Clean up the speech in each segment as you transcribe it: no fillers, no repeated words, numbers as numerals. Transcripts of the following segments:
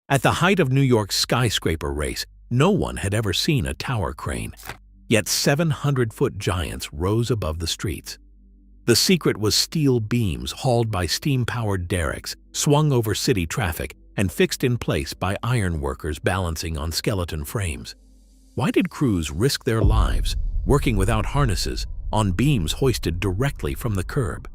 At the height of New York's skyscraper race, no one had ever seen a tower crane. Yet 700-foot giants rose above the streets. The secret was steel beams hauled by steam-powered derricks, swung over city traffic, and fixed in place by iron workers balancing on skeleton frames. Why did crews risk their lives, working without harnesses, on beams hoisted directly from the curb?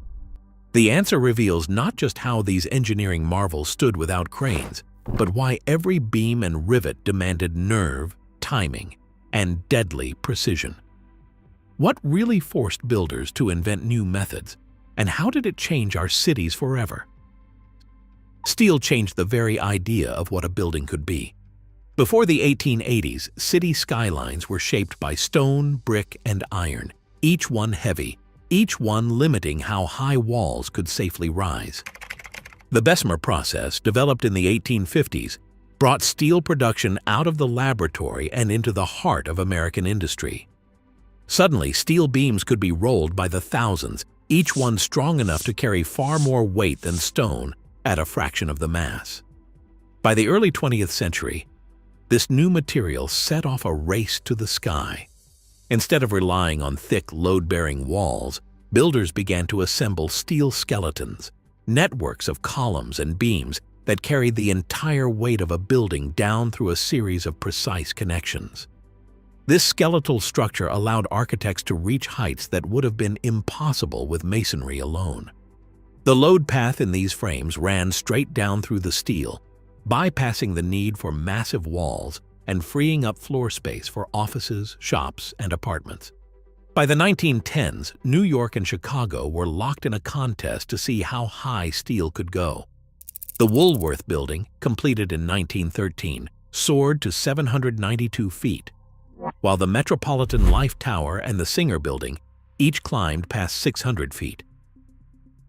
The answer reveals not just how these engineering marvels stood without cranes, but why every beam and rivet demanded nerve, timing, and deadly precision. What really forced builders to invent new methods, and how did it change our cities forever? Steel changed the very idea of what a building could be. Before the 1880s, city skylines were shaped by stone, brick, and iron, each one heavy, each one limiting how high walls could safely rise. The Bessemer process, developed in the 1850s, brought steel production out of the laboratory and into the heart of American industry. Suddenly, steel beams could be rolled by the thousands, each one strong enough to carry far more weight than stone at a fraction of the mass. By the early 20th century, this new material set off a race to the sky. Instead of relying on thick, load-bearing walls, builders began to assemble steel skeletons, networks of columns and beams that carried the entire weight of a building down through a series of precise connections. This skeletal structure allowed architects to reach heights that would have been impossible with masonry alone. The load path in these frames ran straight down through the steel, bypassing the need for massive walls and freeing up floor space for offices, shops, and apartments. By the 1910s, New York and Chicago were locked in a contest to see how high steel could go. The Woolworth Building, completed in 1913, soared to 792 feet, while the Metropolitan Life Tower and the Singer Building each climbed past 600 feet.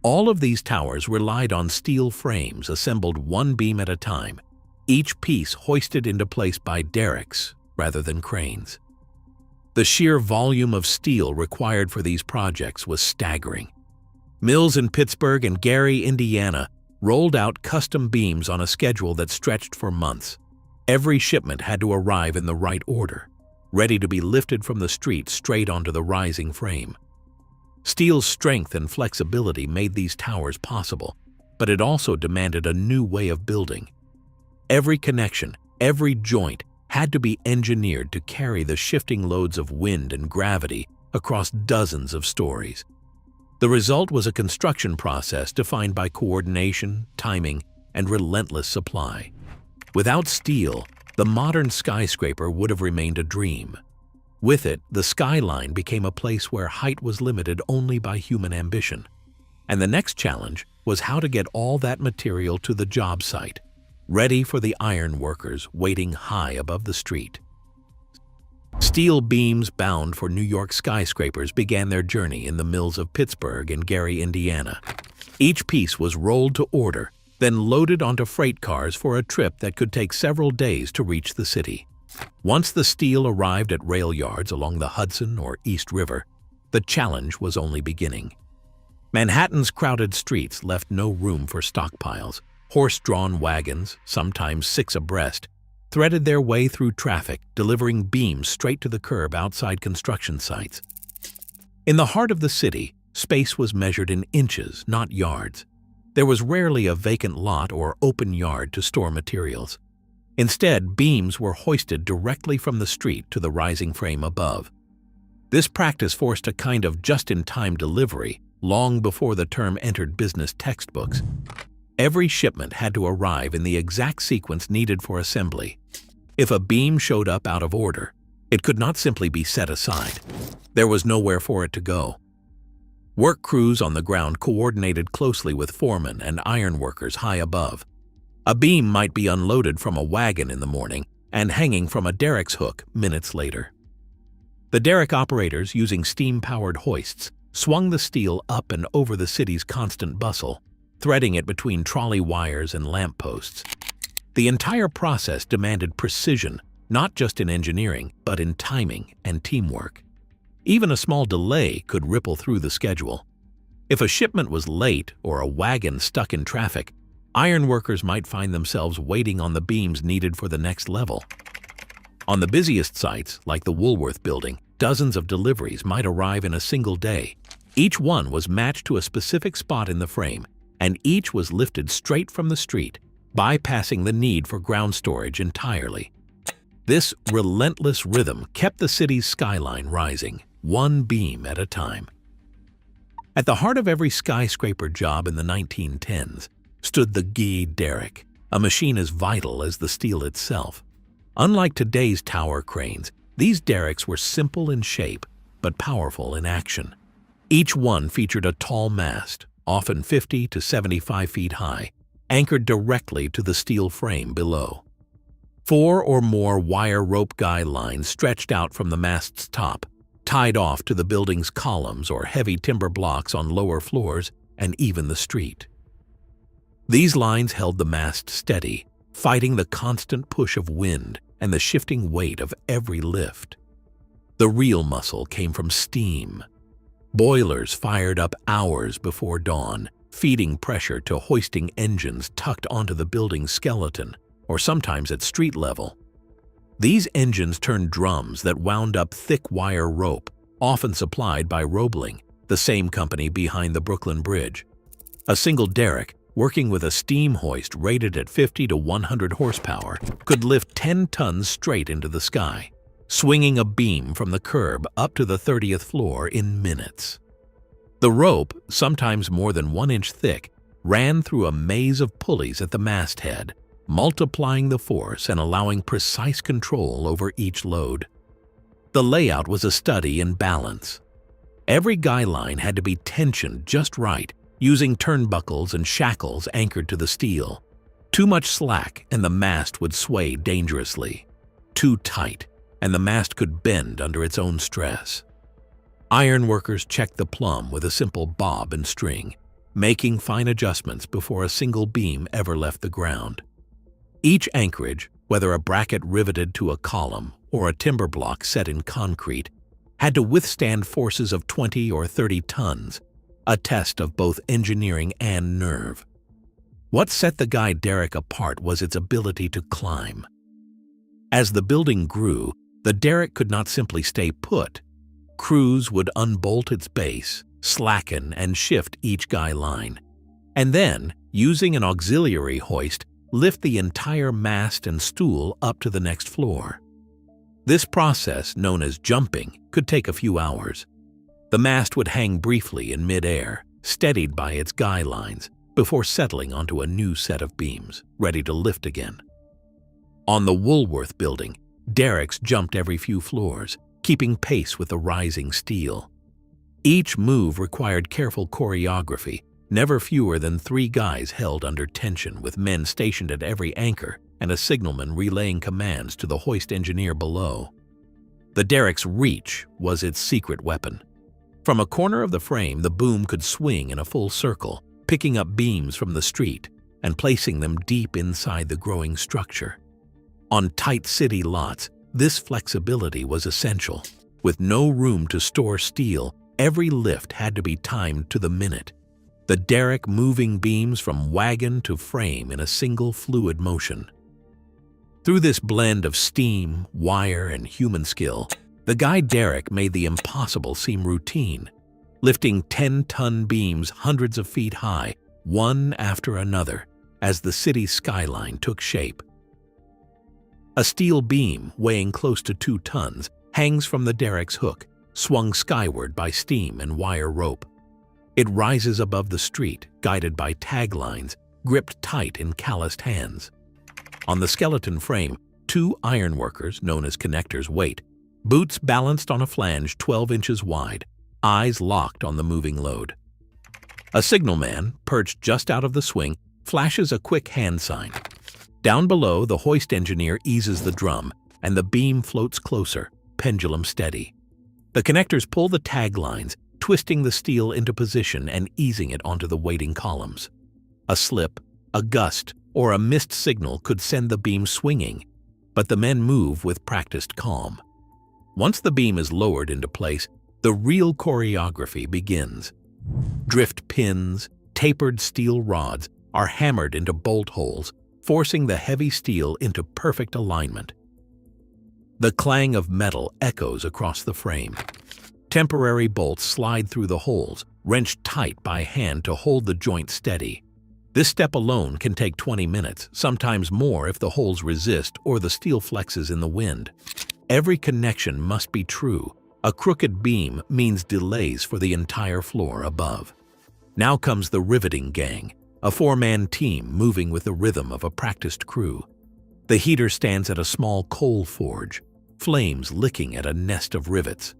All of these towers relied on steel frames assembled one beam at a time, each piece hoisted into place by derricks rather than cranes. The sheer volume of steel required for these projects was staggering. Mills in Pittsburgh and Gary, Indiana, rolled out custom beams on a schedule that stretched for months. Every shipment had to arrive in the right order, ready to be lifted from the street straight onto the rising frame. Steel's strength and flexibility made these towers possible, but it also demanded a new way of building. Every connection, every joint, had to be engineered to carry the shifting loads of wind and gravity across dozens of stories. The result was a construction process defined by coordination, timing, and relentless supply. Without steel, the modern skyscraper would have remained a dream. With it, the skyline became a place where height was limited only by human ambition. And the next challenge was how to get all that material to the job site, ready for the iron workers waiting high above the street. Steel beams bound for New York skyscrapers began their journey in the mills of Pittsburgh and Gary, Indiana. Each piece was rolled to order, then loaded onto freight cars for a trip that could take several days to reach the city. Once the steel arrived at rail yards along the Hudson or East River, the challenge was only beginning. Manhattan's crowded streets left no room for stockpiles. Horse-drawn wagons, sometimes 6 abreast, threaded their way through traffic, delivering beams straight to the curb outside construction sites. In the heart of the city, space was measured in inches, not yards. There was rarely a vacant lot or open yard to store materials. Instead, beams were hoisted directly from the street to the rising frame above. This practice forced a kind of just-in-time delivery long before the term entered business textbooks. Every shipment had to arrive in the exact sequence needed for assembly. If a beam showed up out of order, it could not simply be set aside. There was nowhere for it to go. Work crews on the ground coordinated closely with foremen and iron workers high above. A beam might be unloaded from a wagon in the morning and hanging from a derrick's hook minutes later. The derrick operators, using steam-powered hoists, swung the steel up and over the city's constant bustle, threading it between trolley wires and lampposts. The entire process demanded precision, not just in engineering, but in timing and teamwork. Even a small delay could ripple through the schedule. If a shipment was late or a wagon stuck in traffic, ironworkers might find themselves waiting on the beams needed for the next level. On the busiest sites, like the Woolworth building, dozens of deliveries might arrive in a single day. Each one was matched to a specific spot in the frame, and each was lifted straight from the street, bypassing the need for ground storage entirely. This relentless rhythm kept the city's skyline rising, one beam at a time. At the heart of every skyscraper job in the 1910s stood the derrick, a machine as vital as the steel itself. Unlike today's tower cranes, these derricks were simple in shape but powerful in action. Each one featured a tall mast, often 50 to 75 feet high, anchored directly to the steel frame below. 4 or more wire rope guy lines stretched out from the mast's top, tied off to the building's columns or heavy timber blocks on lower floors and even the street. These lines held the mast steady, fighting the constant push of wind and the shifting weight of every lift. The real muscle came from steam. Boilers fired up hours before dawn, feeding pressure to hoisting engines tucked onto the building's skeleton, or sometimes at street level. These engines turned drums that wound up thick wire rope, often supplied by Roebling, the same company behind the Brooklyn Bridge. A single derrick, working with a steam hoist rated at 50 to 100 horsepower, could lift 10 tons straight into the sky, swinging a beam from the curb up to the 30th floor in minutes. The rope, sometimes more than 1 inch thick, ran through a maze of pulleys at the masthead, multiplying the force and allowing precise control over each load. The layout was a study in balance. Every guy line had to be tensioned just right, using turnbuckles and shackles anchored to the steel. Too much slack and the mast would sway dangerously. Too tight, and the mast could bend under its own stress. Ironworkers checked the plumb with a simple bob and string, making fine adjustments before a single beam ever left the ground. Each anchorage, whether a bracket riveted to a column or a timber block set in concrete, had to withstand forces of 20 or 30 tons, a test of both engineering and nerve. What set the guy derrick apart was its ability to climb. As the building grew, the derrick could not simply stay put. Crews would unbolt its base, slacken and shift each guy line, and then, using an auxiliary hoist, lift the entire mast and stool up to the next floor. This process, known as jumping, could take a few hours. The mast would hang briefly in mid-air, steadied by its guy lines, before settling onto a new set of beams, ready to lift again. On the Woolworth building, derricks jumped every few floors, keeping pace with the rising steel. Each move required careful choreography. Never fewer than 3 guys held under tension, with men stationed at every anchor and a signalman relaying commands to the hoist engineer below. The derrick's reach was its secret weapon. From a corner of the frame, the boom could swing in a full circle, picking up beams from the street and placing them deep inside the growing structure. On tight city lots, this flexibility was essential. With no room to store steel, every lift had to be timed to the minute. The derrick moving beams from wagon to frame in a single fluid motion. Through this blend of steam, wire, and human skill, the guy derrick made the impossible seem routine, lifting 10-ton beams hundreds of feet high, one after another, as the city's skyline took shape. A steel beam weighing close to 2 tons hangs from the derrick's hook, swung skyward by steam and wire rope. It rises above the street, guided by tag lines, gripped tight in calloused hands. On the skeleton frame, 2 ironworkers, known as connectors, wait, boots balanced on a flange 12 inches wide, eyes locked on the moving load. A signalman, perched just out of the swing, flashes a quick hand sign. Down below, the hoist engineer eases the drum, and the beam floats closer, pendulum steady. The connectors pull the tag lines, twisting the steel into position and easing it onto the waiting columns. A slip, a gust, or a missed signal could send the beam swinging, but the men move with practiced calm. Once the beam is lowered into place, the real choreography begins. Drift pins, tapered steel rods, are hammered into bolt holes, forcing the heavy steel into perfect alignment. The clang of metal echoes across the frame. Temporary bolts slide through the holes, wrenched tight by hand to hold the joint steady. This step alone can take 20 minutes, sometimes more if the holes resist or the steel flexes in the wind. Every connection must be true. A crooked beam means delays for the entire floor above. Now comes the riveting gang, a four-man team moving with the rhythm of a practiced crew. The heater stands at a small coal forge, flames licking at a nest of rivets.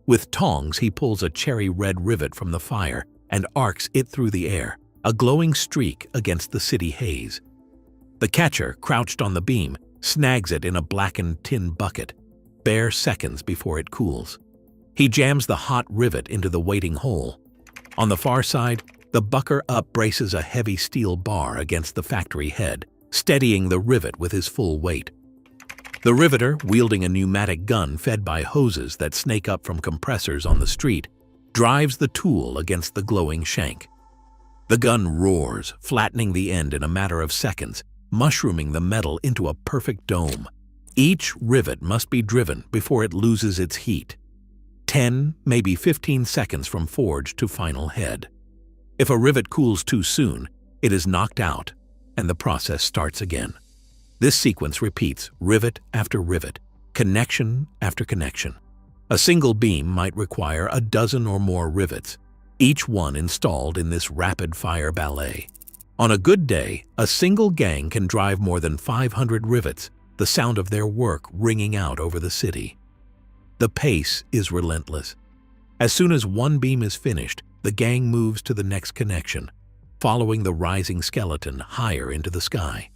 With tongs, he pulls a cherry-red rivet from the fire and arcs it through the air, a glowing streak against the city haze. The catcher, crouched on the beam, snags it in a blackened tin bucket, bare seconds before it cools. He jams the hot rivet into the waiting hole. On the far side, the bucker up braces a heavy steel bar against the factory head, steadying the rivet with his full weight. The riveter, wielding a pneumatic gun fed by hoses that snake up from compressors on the street, drives the tool against the glowing shank. The gun roars, flattening the end in a matter of seconds, mushrooming the metal into a perfect dome. Each rivet must be driven before it loses its heat. 10, maybe 15 seconds from forge to final head. If a rivet cools too soon, it is knocked out, and the process starts again. This sequence repeats rivet after rivet, connection after connection. A single beam might require a dozen or more rivets, each one installed in this rapid-fire ballet. On a good day, a single gang can drive more than 500 rivets, the sound of their work ringing out over the city. The pace is relentless. As soon as one beam is finished, the gang moves to the next connection, following the rising skeleton higher into the sky.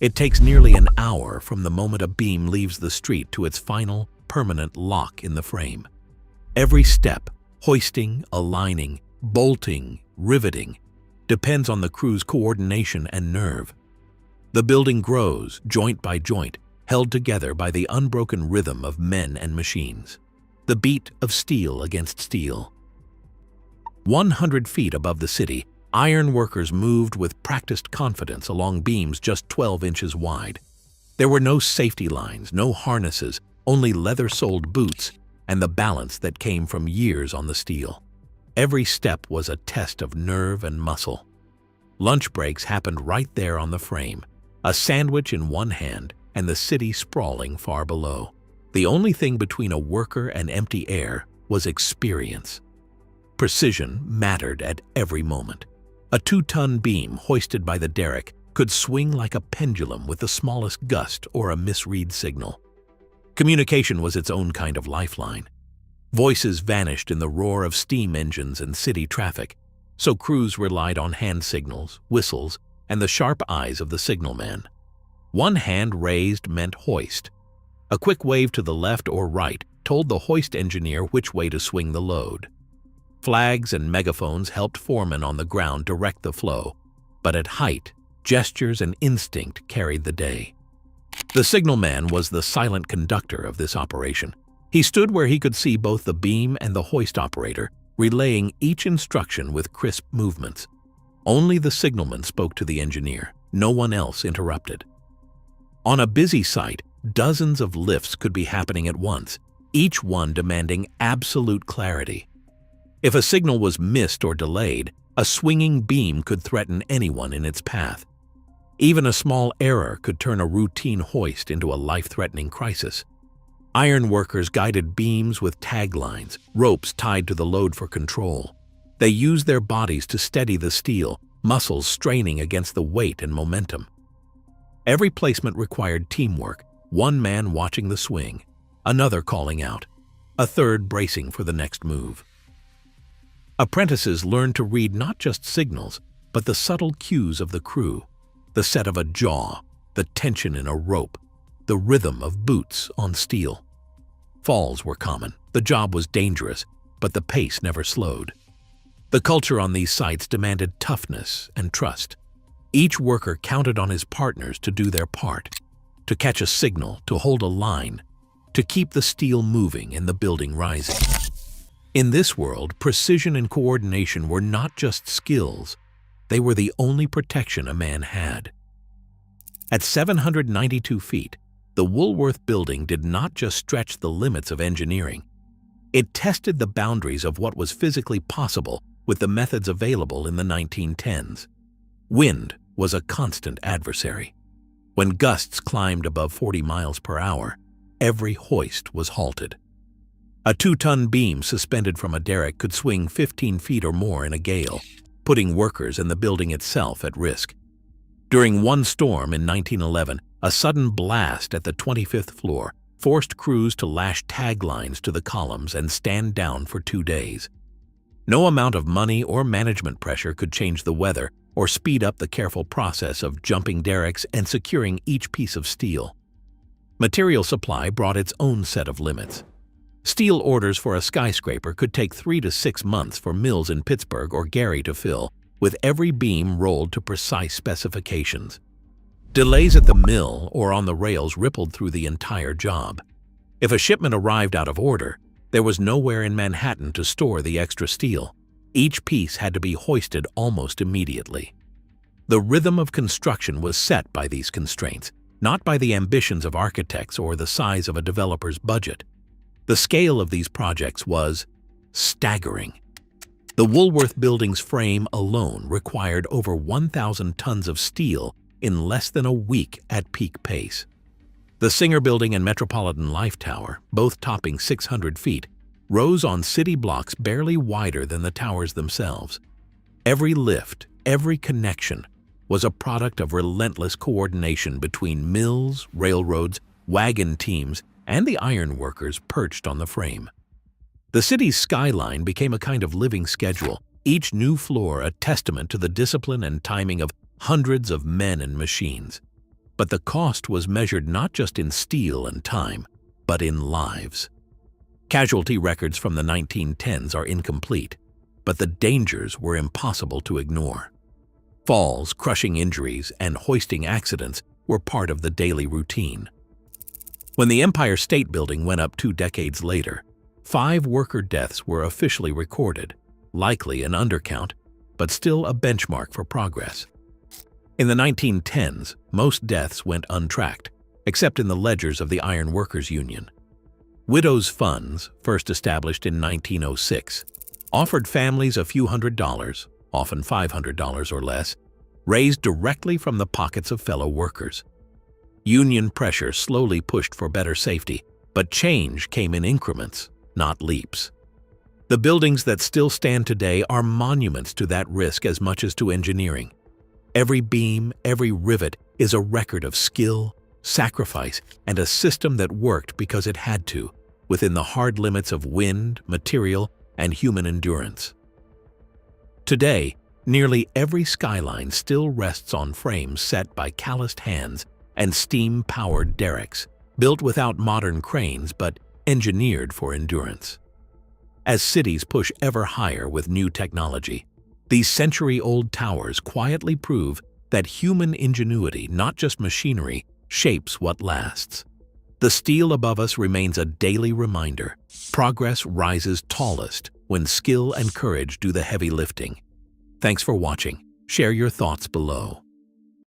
It takes nearly an hour from the moment a beam leaves the street to its final, permanent lock in the frame. Every step, hoisting, aligning, bolting, riveting, depends on the crew's coordination and nerve. The building grows, joint by joint, held together by the unbroken rhythm of men and machines. The beat of steel against steel. 100 feet above the city, iron workers moved with practiced confidence along beams just 12 inches wide. There were no safety lines, no harnesses, only leather-soled boots, and the balance that came from years on the steel. Every step was a test of nerve and muscle. Lunch breaks happened right there on the frame, a sandwich in one hand and the city sprawling far below. The only thing between a worker and empty air was experience. Precision mattered at every moment. A 2-ton beam hoisted by the derrick could swing like a pendulum with the smallest gust or a misread signal. Communication was its own kind of lifeline. Voices vanished in the roar of steam engines and city traffic, so crews relied on hand signals, whistles, and the sharp eyes of the signalman. One hand raised meant hoist. A quick wave to the left or right told the hoist engineer which way to swing the load. Flags and megaphones helped foremen on the ground direct the flow, but at height, gestures and instinct carried the day. The signalman was the silent conductor of this operation. He stood where he could see both the beam and the hoist operator, relaying each instruction with crisp movements. Only the signalman spoke to the engineer. No one else interrupted. On a busy site, dozens of lifts could be happening at once, each one demanding absolute clarity. If a signal was missed or delayed, a swinging beam could threaten anyone in its path. Even a small error could turn a routine hoist into a life-threatening crisis. Iron workers guided beams with taglines, ropes tied to the load for control. They used their bodies to steady the steel, muscles straining against the weight and momentum. Every placement required teamwork, one man watching the swing, another calling out, a third bracing for the next move. Apprentices learned to read not just signals, but the subtle cues of the crew, the set of a jaw, the tension in a rope, the rhythm of boots on steel. Falls were common. The job was dangerous, but the pace never slowed. The culture on these sites demanded toughness and trust. Each worker counted on his partners to do their part, to catch a signal, to hold a line, to keep the steel moving and the building rising. In this world, precision and coordination were not just skills, they were the only protection a man had. At 792 feet, the Woolworth Building did not just stretch the limits of engineering. It tested the boundaries of what was physically possible with the methods available in the 1910s. Wind was a constant adversary. When gusts climbed above 40 miles per hour, every hoist was halted. A 2-ton beam suspended from a derrick could swing 15 feet or more in a gale, putting workers and the building itself at risk. During one storm in 1911, a sudden blast at the 25th floor forced crews to lash taglines to the columns and stand down for 2 days. No amount of money or management pressure could change the weather or speed up the careful process of jumping derricks and securing each piece of steel. Material supply brought its own set of limits. Steel orders for a skyscraper could take 3 to 6 months for mills in Pittsburgh or Gary to fill, with every beam rolled to precise specifications. Delays at the mill or on the rails rippled through the entire job. If a shipment arrived out of order, there was nowhere in Manhattan to store the extra steel. Each piece had to be hoisted almost immediately. The rhythm of construction was set by these constraints, not by the ambitions of architects or the size of a developer's budget. The scale of these projects was staggering. The Woolworth Building's frame alone required over 1,000 tons of steel in less than a week at peak pace. The Singer Building and Metropolitan Life Tower, both topping 600 feet, rose on city blocks barely wider than the towers themselves. Every lift, every connection, was a product of relentless coordination between mills, railroads, wagon teams, and the iron workers perched on the frame. The city's skyline became a kind of living schedule, each new floor a testament to the discipline and timing of hundreds of men and machines. But the cost was measured not just in steel and time, but in lives. Casualty records from the 1910s are incomplete, but the dangers were impossible to ignore. Falls, crushing injuries, and hoisting accidents were part of the daily routine. When the Empire State Building went up 2 decades later, 5 worker deaths were officially recorded, likely an undercount, but still a benchmark for progress. In the 1910s, most deaths went untracked, except in the ledgers of the Iron Workers Union. Widows' funds, first established in 1906, offered families a few $100s, often $500 or less, raised directly from the pockets of fellow workers. Union pressure slowly pushed for better safety, but change came in increments, not leaps. The buildings that still stand today are monuments to that risk as much as to engineering. Every beam, every rivet is a record of skill, sacrifice, and a system that worked because it had to, within the hard limits of wind, material, and human endurance. Today, nearly every skyline still rests on frames set by calloused hands and steam-powered derricks, built without modern cranes but engineered for endurance. As cities push ever higher with new technology, these century-old towers quietly prove that human ingenuity, not just machinery, shapes what lasts. The steel above us remains a daily reminder. Progress rises tallest when skill and courage do the heavy lifting. Thanks for watching. Share your thoughts below.